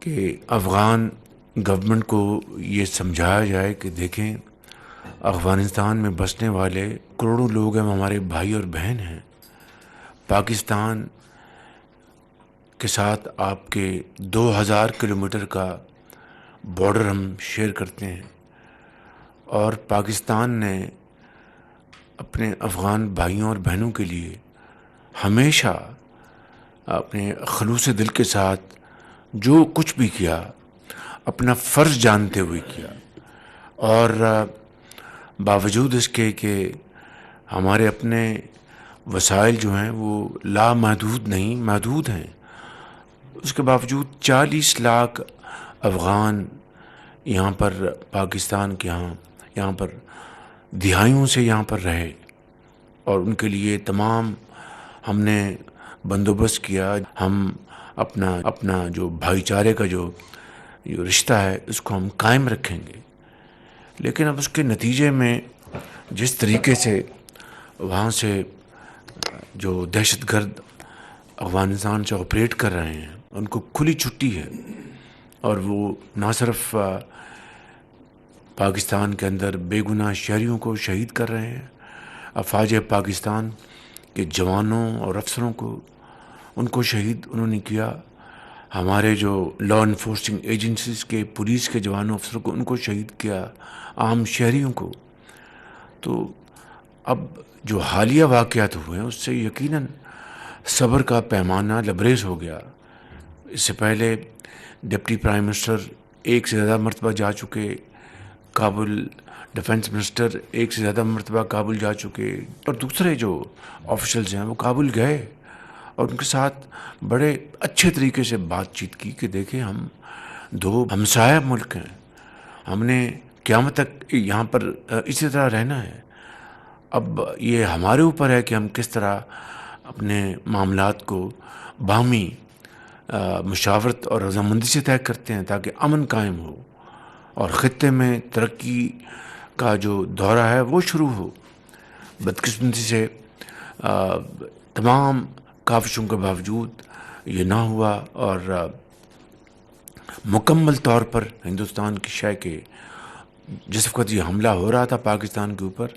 کہ افغان گورنمنٹ کو یہ سمجھایا جائے کہ دیکھیں افغانستان میں بسنے والے کروڑوں لوگ ہیں، ہمارے بھائی اور بہن ہیں۔ پاکستان کے ساتھ آپ کے 2000 کلومیٹر کا بارڈر ہم شیئر کرتے ہیں، اور پاکستان نے اپنے افغان بھائیوں اور بہنوں کے لیے ہمیشہ اپنے خلوص دل کے ساتھ جو کچھ بھی کیا اپنا فرض جانتے ہوئے کیا، اور باوجود اس کے کہ ہمارے اپنے وسائل جو ہیں وہ لامحدود نہیں، محدود ہیں، اس کے باوجود 40 لاکھ افغان یہاں پر پاکستان کے یہاں پر دہائیوں سے یہاں پر رہے، اور ان کے لیے تمام ہم نے بندوبست کیا۔ ہم اپنا جو بھائی چارے کا جو رشتہ ہے اس کو ہم قائم رکھیں گے، لیکن اب اس کے نتیجے میں جس طریقے سے وہاں سے جو دہشت گرد افغانستان سے آپریٹ کر رہے ہیں ان کو کھلی چھٹی ہے، اور وہ نہ صرف پاکستان کے اندر بے گناہ شہریوں کو شہید کر رہے ہیں، افواج پاکستان کے جوانوں اور افسروں کو ان کو شہید انہوں نے کیا، ہمارے جو لا انفورسنگ ایجنسیز کے پولیس کے جوانوں افسروں کو ان کو شہید کیا، عام شہریوں کو۔ تو اب جو حالیہ واقعات ہوئے ہیں اس سے یقیناً صبر کا پیمانہ لبریز ہو گیا۔ اس سے پہلے ڈپٹی پرائم منسٹر ایک سے زیادہ مرتبہ جا چکے کابل، ڈیفنس منسٹر ایک سے زیادہ مرتبہ کابل جا چکے، اور دوسرے جو آفیشلز ہیں وہ کابل گئے اور ان کے ساتھ بڑے اچھے طریقے سے بات چیت کی کہ دیکھیں ہم دو ہمسایہ ملک ہیں، ہم نے قیامت تک یہاں پر اسی طرح رہنا ہے۔ اب یہ ہمارے اوپر ہے کہ ہم کس طرح اپنے معاملات کو باہمی مشاورت اور رضامندی سے طے کرتے ہیں تاکہ امن قائم ہو اور خطے میں ترقی کا جو دورہ ہے وہ شروع ہو۔ بدقسمتی سے تمام کاوشوں کے باوجود یہ نہ ہوا، اور مکمل طور پر ہندوستان کی شے کے جس وقت یہ حملہ ہو رہا تھا پاکستان کے اوپر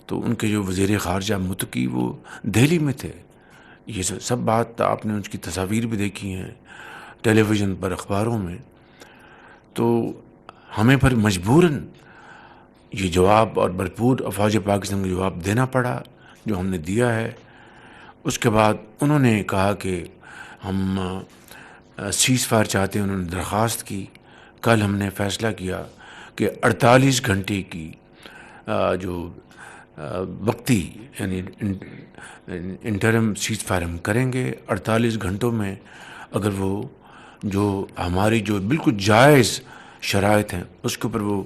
تو ان کے جو وزیر خارجہ متقی وہ دہلی میں تھے۔ یہ سب بات آپ نے اس کی تصاویر بھی دیکھی ہیں ٹیلی ویژن پر، اخباروں میں۔ تو ہمیں پھر مجبوراً یہ جواب اور بھرپور افواج پاکستان کو جواب دینا پڑا جو ہم نے دیا ہے۔ اس کے بعد انہوں نے کہا کہ ہم سیز فائر چاہتے ہیں، انہوں نے درخواست کی۔ کل ہم نے فیصلہ کیا کہ 48 گھنٹے کی جو وقتی یعنی انٹرم سیز فائر ہم کریں گے۔ 48 گھنٹوں میں اگر وہ جو ہماری جو بالکل جائز شرائط ہیں اس کے اوپر وہ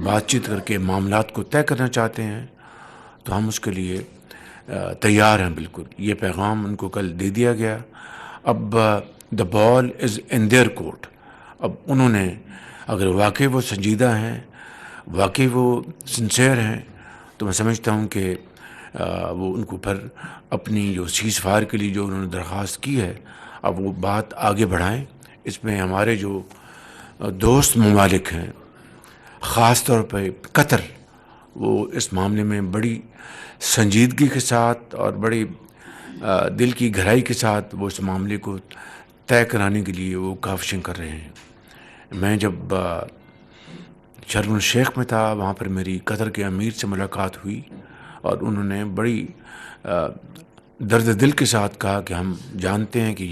بات چیت کر کے معاملات کو طے کرنا چاہتے ہیں تو ہم اس کے لیے تیار ہیں بالکل۔ یہ پیغام ان کو کل دے دیا گیا۔ اب دا بال از ان دیئر کورٹ۔ اب انہوں نے اگر واقعی وہ سنجیدہ ہیں، واقعی وہ سنسیئر ہیں، تو میں سمجھتا ہوں کہ وہ ان کو پھر اپنی جو سیز فائر کے لیے جو انہوں نے درخواست کی ہے اب وہ بات آگے بڑھائیں۔ اس میں ہمارے جو دوست ممالک ہیں، خاص طور پہ قطر، وہ اس معاملے میں بڑی سنجیدگی کے ساتھ اور بڑی دل کی گہرائی کے ساتھ وہ اس معاملے کو طے کرانے کے لیے وہ کاوشیں کر رہے ہیں۔ میں جب شرم الشیخ میں تھا وہاں پر میری قطر کے امیر سے ملاقات ہوئی اور انہوں نے بڑی درد دل کے ساتھ کہا کہ ہم جانتے ہیں کہ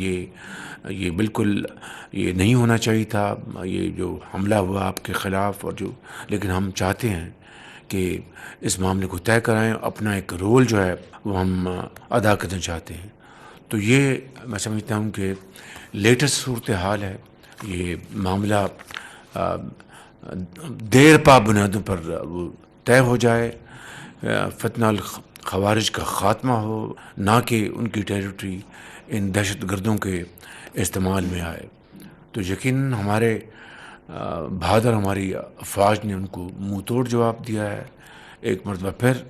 یہ بالکل یہ نہیں ہونا چاہیے تھا، یہ جو حملہ ہوا آپ کے خلاف، اور جو لیکن ہم چاہتے ہیں کہ اس معاملے کو طے کرائیں، اپنا ایک رول جو ہے وہ ہم ادا کرنا چاہتے ہیں۔ تو یہ میں سمجھتا ہوں کہ لیٹسٹ صورتحال ہے۔ یہ معاملہ دیر پا بنیادوں پر وہ طے ہو جائے، فتنہ الخوارج کا خاتمہ ہو، نہ کہ ان کی ٹیریٹری ان دہشت گردوں کے استعمال میں آئے۔ تو یقیناً ہمارے بہادر ہماری افواج نے ان کو منہ توڑ جواب دیا ہے۔ ایک مرتبہ پھر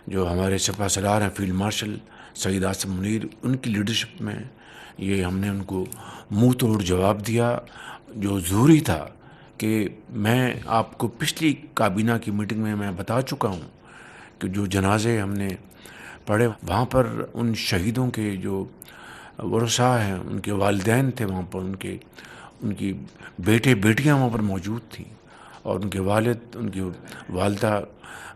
جو ہمارے سپہ سالار ہیں فیلڈ مارشل سعید آصف منیر، ان کی لیڈرشپ میں یہ ہم نے ان کو منہ توڑ جواب دیا، جو ضروری تھا کہ میں آپ کو پچھلی کابینہ کی میٹنگ میں بتا چکا ہوں کہ جو جنازے ہم نے پڑھے وہاں پر ان شہیدوں کے جو ورثاء ہیں، ان کے والدین تھے وہاں پر، ان کی بیٹے بیٹیاں وہاں پر موجود تھیں، اور ان کے والد، ان کی والدہ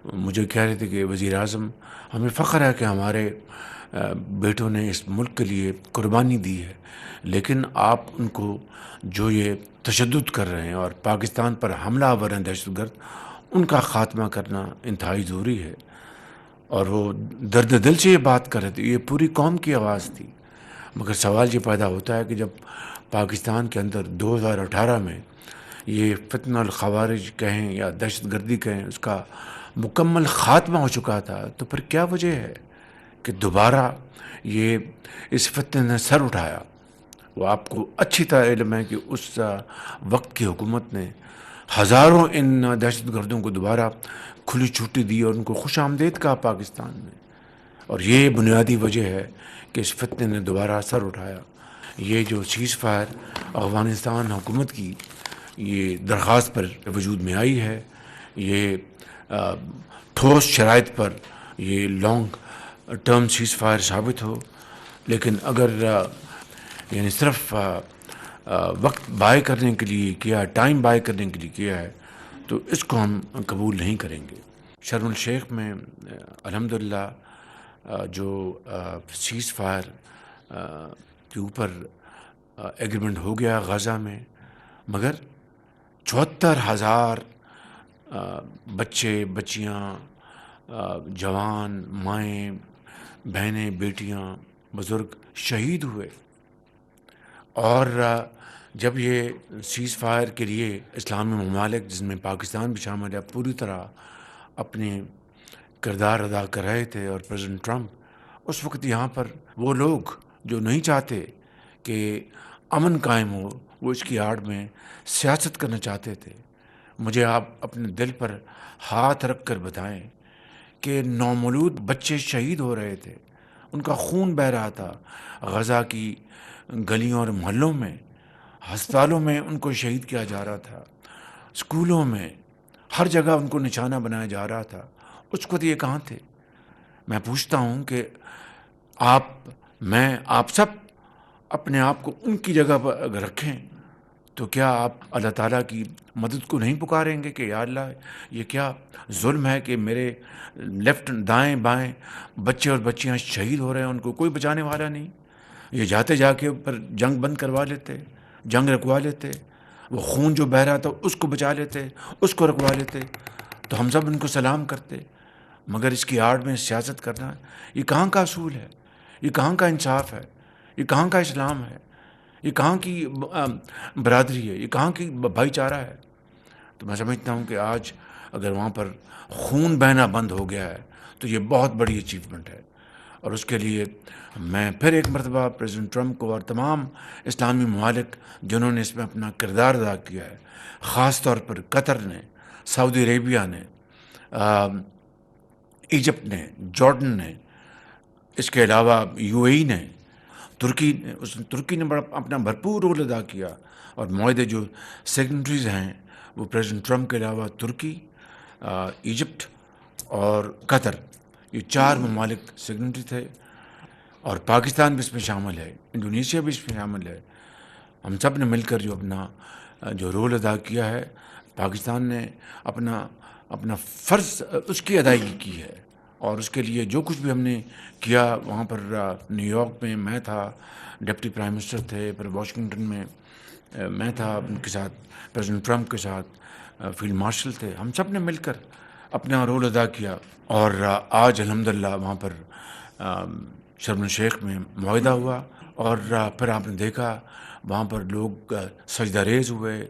مجھے کہہ رہے تھے کہ وزیر اعظم ہمیں فخر ہے کہ ہمارے بیٹوں نے اس ملک کے لیے قربانی دی ہے، لیکن آپ ان کو جو یہ تشدد کر رہے ہیں اور پاکستان پر حملہ آور ہیں دہشت گرد، ان کا خاتمہ کرنا انتہائی ضروری ہے۔ اور وہ درد دل سے یہ بات کر رہے تھے، یہ پوری قوم کی آواز تھی۔ مگر سوال یہ پیدا ہوتا ہے کہ جب پاکستان کے اندر 2018 میں یہ فتنہ الخوارج کہیں یا دہشت گردی کہیں، اس کا مکمل خاتمہ ہو چکا تھا، تو پھر کیا وجہ ہے کہ دوبارہ یہ اس فتنے نے سر اٹھایا؟ وہ آپ کو اچھی طرح علم ہے کہ اس وقت کی حکومت نے ہزاروں ان دہشت گردوں کو دوبارہ کھلی چھٹی دی اور ان کو خوش آمدید کہا پاکستان میں، اور یہ بنیادی وجہ ہے کہ اس فتنے نے دوبارہ سر اٹھایا۔ یہ جو سیز فائر افغانستان حکومت کی یہ درخواست پر وجود میں آئی ہے، یہ ٹھوس شرائط پر یہ لانگ ٹرم سیز فائر ثابت ہو، لیکن اگر یعنی صرف وقت بائی کرنے کے لیے کیا، ٹائم بائی کرنے کے لیے کیا ہے، تو اس کو ہم قبول نہیں کریں گے۔ شرم الشیخ میں الحمدللہ جو سیز فائر کے اوپر ایگریمنٹ ہو گیا غزہ میں، مگر 74,000 بچے بچیاں، جوان، مائیں، بہنیں، بیٹیاں، بزرگ شہید ہوئے۔ اور جب یہ سیز فائر کے لیے اسلامی ممالک جس میں پاکستان بھی شامل ہے پوری طرح اپنے کردار ادا کر رہے تھے، اور پریزیڈنٹ ٹرمپ اس وقت یہاں پر وہ لوگ جو نہیں چاہتے کہ امن قائم ہو، وہ اس کی آڑ میں سیاست کرنا چاہتے تھے۔ مجھے آپ اپنے دل پر ہاتھ رکھ کر بتائیں کہ نومولود بچے شہید ہو رہے تھے، ان کا خون بہہ رہا تھا غزہ کی گلیوں اور محلوں میں، ہسپتالوں میں ان کو شہید کیا جا رہا تھا، اسکولوں میں، ہر جگہ ان کو نشانہ بنایا جا رہا تھا۔ اس وقت یہ کہاں تھے؟ میں پوچھتا ہوں کہ آپ سب اپنے آپ کو ان کی جگہ پر اگر رکھیں تو کیا آپ اللہ تعالیٰ کی مدد کو نہیں پکاریں گے کہ یا اللہ یہ کیا ظلم ہے کہ میرے لیفٹ دائیں بائیں بچے اور بچیاں شہید ہو رہے ہیں، ان کو کوئی بچانے والا نہیں؟ یہ جاتے جا کے اوپر جنگ بند کروا لیتے، جنگ رکوا لیتے، وہ خون جو بہہ رہا تھا اس کو بچا لیتے، اس کو رکوا لیتے، تو ہم سب ان کو سلام کرتے۔ مگر اس کی آڑ میں سیاست کرنا، یہ کہاں کا اصول ہے؟ یہ کہاں کا انصاف ہے؟ یہ کہاں کا اسلام ہے؟ یہ کہاں کی برادری ہے؟ یہ کہاں کی بھائی چارہ ہے؟ تو میں سمجھتا ہوں کہ آج اگر وہاں پر خون بہنا بند ہو گیا ہے تو یہ بہت بڑی اچیومنٹ ہے، اور اس کے لیے میں پھر ایک مرتبہ پریزیڈنٹ ٹرمپ کو اور تمام اسلامی ممالک جنہوں نے اس میں اپنا کردار ادا کیا ہے، خاص طور پر قطر نے، سعودی عربیہ نے، ایجپٹ نے، جارڈن نے، اس کے علاوہ یو اے ای نے، ترکی نے بڑا اپنا بھرپور رول ادا کیا، اور معاہدے جو سگنیٹریز ہیں وہ پریزیڈنٹ ٹرمپ کے علاوہ ترکی، ایجپٹ اور قطر، یہ 4 ممالک سگنیٹری تھے، اور پاکستان بھی اس میں شامل ہے، انڈونیشیا بھی اس میں شامل ہے۔ ہم سب نے مل کر جو اپنا جو رول ادا کیا ہے، پاکستان نے اپنا فرض اس کی ادائیگی کی ہے، اور اس کے لیے جو کچھ بھی ہم نے کیا وہاں پر نیو یارک میں میں تھا، ڈپٹی پرائم منسٹر تھے، پھر واشنگٹن میں میں تھا ان کے ساتھ، پریزیڈنٹ ٹرمپ کے ساتھ فیلڈ مارشل تھے، ہم سب نے مل کر اپنا رول ادا کیا، اور آج الحمدللہ وہاں پر شرم الشیخ میں معاہدہ ہوا، اور پھر آپ نے دیکھا وہاں پر لوگ سجدہ ریز ہوئے،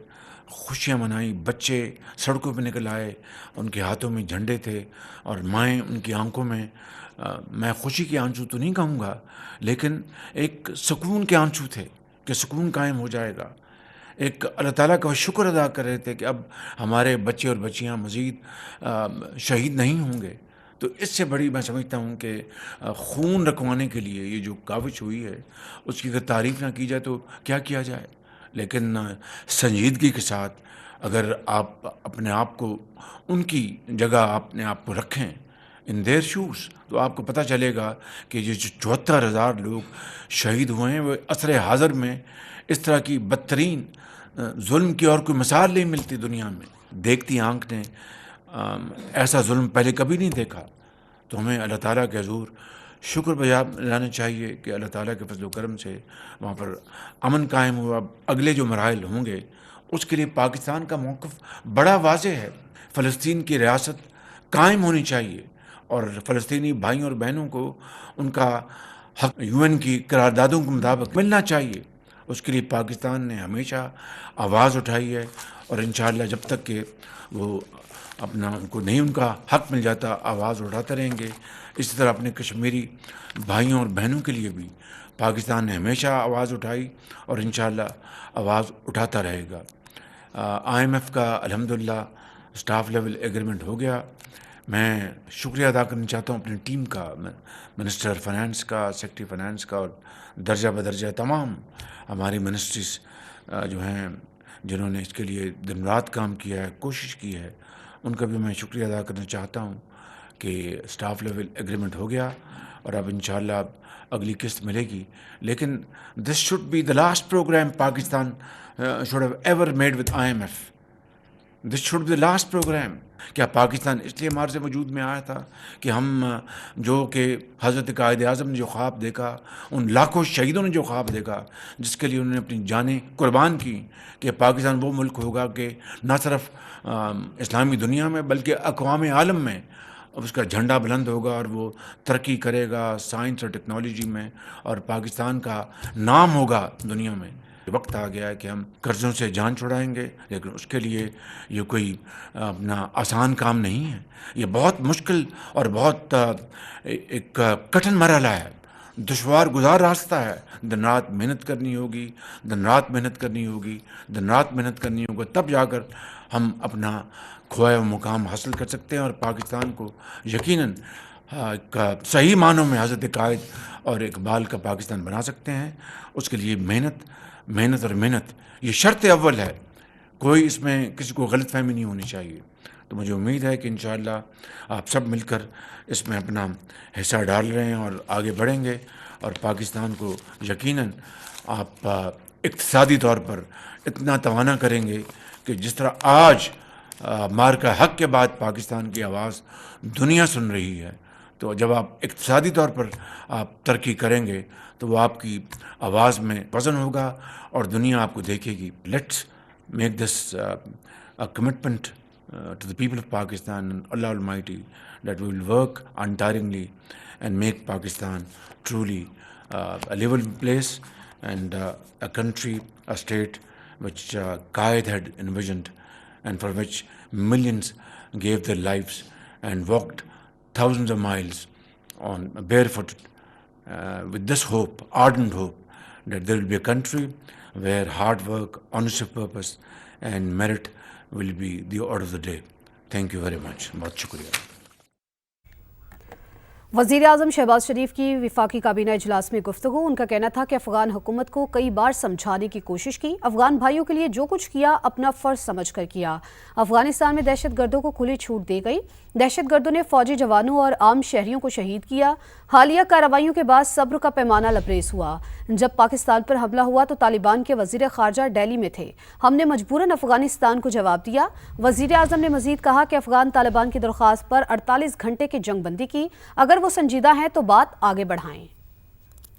خوشیاں منائیں، بچے سڑکوں پہ نکل آئے، ان کے ہاتھوں میں جھنڈے تھے، اور مائیں ان کی آنکھوں میں میں خوشی کے آنسو تو نہیں کہوں گا، لیکن ایک سکون کے آنسو تھے کہ سکون قائم ہو جائے گا۔ ایک اللہ تعالیٰ کا شکر ادا کر رہے تھے کہ اب ہمارے بچے اور بچیاں مزید شہید نہیں ہوں گے۔ تو اس سے بڑی میں سمجھتا ہوں کہ خون رکوانے کے لیے یہ جو کاوش ہوئی ہے، اس کی اگر تعریف نہ کی جائے تو کیا کیا جائے؟ لیکن سنجیدگی کے ساتھ اگر آپ اپنے آپ کو ان کی جگہ اپنے آپ کو رکھیں ان دیر شوز، تو آپ کو پتہ چلے گا کہ یہ جو 74,000 لوگ شہید ہوئے ہیں وہ عصر حاضر میں اس طرح کی بدترین ظلم کی اور کوئی مثال نہیں ملتی دنیا میں، دیکھتی آنکھ نے ایسا ظلم پہلے کبھی نہیں دیکھا۔ تو ہمیں اللہ تعالیٰ کے حضور شکر بجا لانا چاہیے کہ اللہ تعالیٰ کے فضل و کرم سے وہاں پر امن قائم ہوا۔ اگلے جو مراحل ہوں گے اس کے لیے پاکستان کا موقف بڑا واضح ہے، فلسطین کی ریاست قائم ہونی چاہیے اور فلسطینی بھائیوں اور بہنوں کو ان کا حق UN کی قراردادوں کے مطابق ملنا چاہیے۔ اس کے لیے پاکستان نے ہمیشہ آواز اٹھائی ہے اور انشاءاللہ جب تک کہ وہ اپنا ان کو نہیں ان کا حق مل جاتا آواز اٹھاتے رہیں گے۔ اسی طرح اپنے کشمیری بھائیوں اور بہنوں کے لیے بھی پاکستان نے ہمیشہ آواز اٹھائی اور انشاءاللہ آواز اٹھاتا رہے گا۔ IMF کا الحمدللہ سٹاف لیول ایگریمنٹ ہو گیا۔ میں شکریہ ادا کرنا چاہتا ہوں اپنی ٹیم کا، منسٹر فائنانس کا، سیکرٹری فائنانس کا اور درجہ بدرجہ تمام ہماری منسٹریز جو ہیں جنہوں نے اس کے لیے دن رات کام کیا ہے، کوشش کی ہے، ان کا بھی میں شکریہ ادا کرنا چاہتا ہوں کہ سٹاف لیول ایگریمنٹ ہو گیا اور اب انشاءاللہ اب اگلی قسط ملے گی۔ لیکن this should be the last programme Pakistan should have ever made with IMF۔ This should be the last programme. کیا پاکستان اس لیے ہمارے سے وجود میں آیا تھا کہ ہم جو کہ حضرت قائد اعظم نے جو خواب دیکھا، ان لاکھوں شہیدوں نے جو خواب دیکھا جس کے لیے انہوں نے اپنی جانیں قربان کی کہ پاکستان وہ ملک ہوگا کہ نہ صرف اسلامی دنیا میں بلکہ اقوام عالم میں اس کا جھنڈا بلند ہوگا اور وہ ترقی کرے گا سائنس اور ٹیکنالوجی میں اور پاکستان کا نام ہوگا دنیا میں۔ وقت آ گیا ہے کہ ہم قرضوں سے جان چھڑائیں گے، لیکن اس کے لیے یہ کوئی اپنا آسان کام نہیں ہے، یہ بہت مشکل اور بہت ایک کٹھن مرحلہ ہے، دشوار گزار راستہ ہے۔ دن رات محنت کرنی ہوگی، دن رات محنت کرنی ہوگی، دن رات محنت کرنی ہوگی، تب جا کر ہم اپنا کھویا ہوا مقام حاصل کر سکتے ہیں اور پاکستان کو یقیناً صحیح معنوں میں حضرت قائد اور اقبال کا پاکستان بنا سکتے ہیں۔ اس کے لیے محنت محنت اور محنت یہ شرط اول ہے، کوئی اس میں کسی کو غلط فہمی نہیں ہونی چاہیے۔ تو مجھے امید ہے کہ انشاءاللہ آپ سب مل کر اس میں اپنا حصہ ڈال رہے ہیں اور آگے بڑھیں گے اور پاکستان کو یقیناً آپ اقتصادی طور پر اتنا توانا کریں گے کہ جس طرح آج مارکہ حق کے بعد پاکستان کی آواز دنیا سن رہی ہے، تو جب آپ اقتصادی طور پر آپ ترقی کریں گے تو وہ آپ کی آواز میں وزن ہوگا اور دنیا آپ کو دیکھے گی۔ Let's make this commitment to the people of Pakistan and Allah Almighty that we will work untiringly and make Pakistan truly a livable place and a country, a state which Qaid had envisioned and for which millions gave their lives and walked thousands of miles on barefoot with this hope, ardent hope, that there will be a country where hard work, honest of purpose and merit will be the order of the day. Thank you very much. بہت شکریہ۔ وزیر اعظم شہباز شریف کی وفاقی کابینہ اجلاس میں گفتگو۔ ان کا کہنا تھا کہ افغان حکومت کو کئی بار سمجھانے کی کوشش کی، افغان بھائیوں کے لیے جو کچھ کیا اپنا فرض سمجھ کر کیا۔ افغانستان میں دہشت گردوں کو کھلی چھوٹ دی گئی، دہشت گردوں نے فوجی جوانوں اور عام شہریوں کو شہید کیا۔ حالیہ کارروائیوں کے بعد صبر کا پیمانہ لبریز ہوا۔ جب پاکستان پر حملہ ہوا تو طالبان کے وزیر خارجہ دہلی میں تھے، ہم نے مجبوراً افغانستان کو جواب دیا۔ وزیر اعظم نے مزید کہا کہ افغان طالبان کی درخواست پر 48 گھنٹے کی جنگ بندی کی، اگر وہ سنجیدہ ہیں تو بات آگے بڑھائیں۔